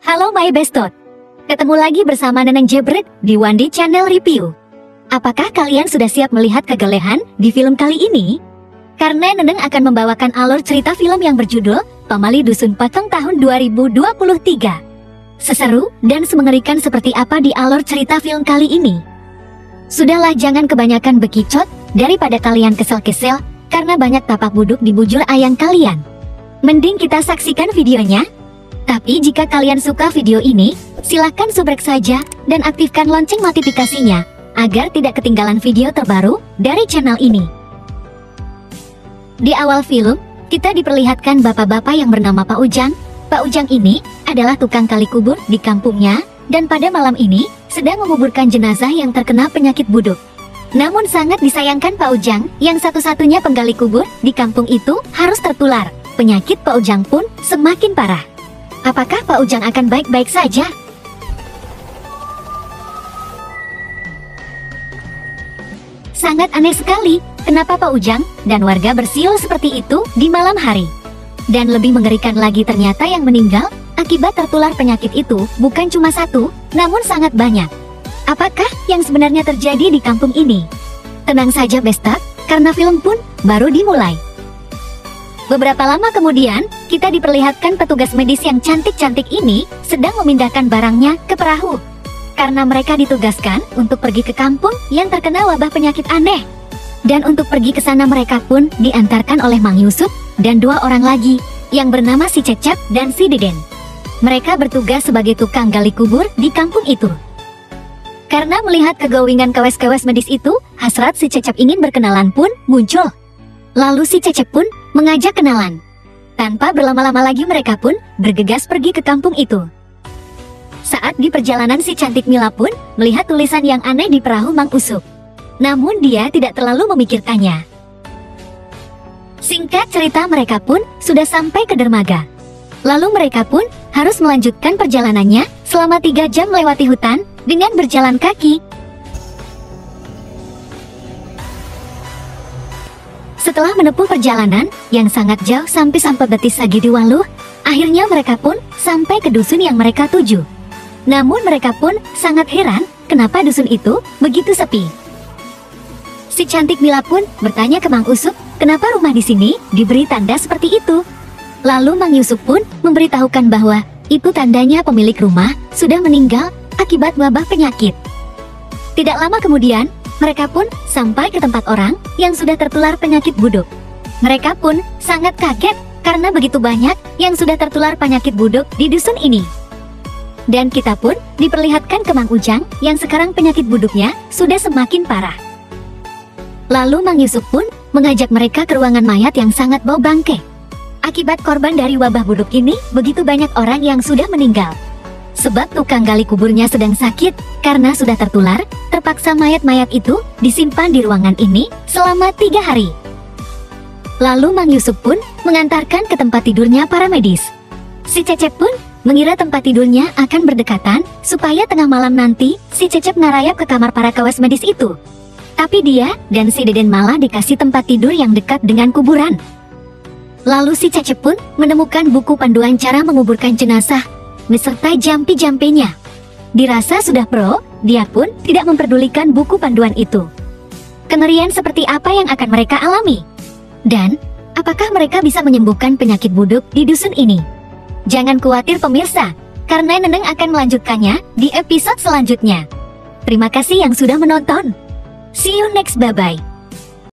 Halo my bestot, ketemu lagi bersama Neneng Jebret di Wandi Channel Review. Apakah kalian sudah siap melihat kegelehan di film kali ini? Karena Neneng akan membawakan alur cerita film yang berjudul Pamali Dusun Potong tahun 2023. Seseru dan semengerikan seperti apa di alur cerita film kali ini? Sudahlah, jangan kebanyakan bekicot daripada kalian kesel-kesel karena banyak tapak buduk di bujur ayang kalian. Mending kita saksikan videonya. Tapi jika kalian suka video ini, silahkan subrek saja dan aktifkan lonceng notifikasinya agar tidak ketinggalan video terbaru dari channel ini. Di awal film, kita diperlihatkan bapak-bapak yang bernama Pak Ujang. Pak Ujang ini adalah tukang kali kubur di kampungnya, dan pada malam ini sedang menguburkan jenazah yang terkena penyakit buduk. Namun sangat disayangkan Pak Ujang yang satu-satunya penggali kubur di kampung itu harus tertular. Penyakit Pak Ujang pun semakin parah. Apakah Pak Ujang akan baik-baik saja? Sangat aneh sekali, kenapa Pak Ujang dan warga bersiul seperti itu di malam hari. Dan lebih mengerikan lagi, ternyata yang meninggal akibat tertular penyakit itu bukan cuma satu, namun sangat banyak. Apakah yang sebenarnya terjadi di kampung ini? Tenang saja bestak, karena film pun baru dimulai. Beberapa lama kemudian, kita diperlihatkan petugas medis yang cantik-cantik ini sedang memindahkan barangnya ke perahu. Karena mereka ditugaskan untuk pergi ke kampung yang terkena wabah penyakit aneh. Dan untuk pergi ke sana mereka pun diantarkan oleh Mang Yusuf dan dua orang lagi yang bernama si Cecep dan si Deden. Mereka bertugas sebagai tukang gali kubur di kampung itu. Karena melihat kegowingan kewes-kewes medis itu, hasrat si Cecep ingin berkenalan pun muncul. Lalu si Cecep pun mengajak kenalan. Tanpa berlama-lama lagi mereka pun bergegas pergi ke kampung itu. Saat di perjalanan si cantik Mila pun melihat tulisan yang aneh di perahu Mang Usuk. Namun dia tidak terlalu memikirkannya. Singkat cerita, mereka pun sudah sampai ke dermaga. Lalu mereka pun harus melanjutkan perjalanannya selama 3 jam melewati hutan dengan berjalan kaki. Setelah menempuh perjalanan yang sangat jauh sampai Betis Sagidiwaluh, akhirnya mereka pun sampai ke dusun yang mereka tuju. Namun mereka pun sangat heran kenapa dusun itu begitu sepi. Si cantik Mila pun bertanya ke Mang Usuk, kenapa rumah di sini diberi tanda seperti itu? Lalu Mang Yusuf pun memberitahukan bahwa itu tandanya pemilik rumah sudah meninggal akibat wabah penyakit. Tidak lama kemudian, mereka pun sampai ke tempat orang yang sudah tertular penyakit buduk. Mereka pun sangat kaget karena begitu banyak yang sudah tertular penyakit buduk di dusun ini. Dan kita pun diperlihatkan ke Mang Ujang yang sekarang penyakit buduknya sudah semakin parah. Lalu Mang Yusuf pun mengajak mereka ke ruangan mayat yang sangat bau bangke. Akibat korban dari wabah buduk ini, begitu banyak orang yang sudah meninggal. Sebab tukang gali kuburnya sedang sakit karena sudah tertular, terpaksa mayat-mayat itu disimpan di ruangan ini selama 3 hari. Lalu Mang Yusuf pun mengantarkan ke tempat tidurnya para medis. Si Cecep pun mengira tempat tidurnya akan berdekatan supaya tengah malam nanti si Cecep ngarayap ke kamar para kawes medis itu. Tapi dia dan si Deden malah dikasih tempat tidur yang dekat dengan kuburan. Lalu si Cecep pun menemukan buku panduan cara menguburkan jenazah beserta jampi-jampinya. Dirasa sudah pro, dia pun tidak memperdulikan buku panduan itu. Kengerian seperti apa yang akan mereka alami? Dan apakah mereka bisa menyembuhkan penyakit buduk di dusun ini? Jangan khawatir pemirsa, karena Neneng akan melanjutkannya di episode selanjutnya. Terima kasih yang sudah menonton. See you next, bye-bye.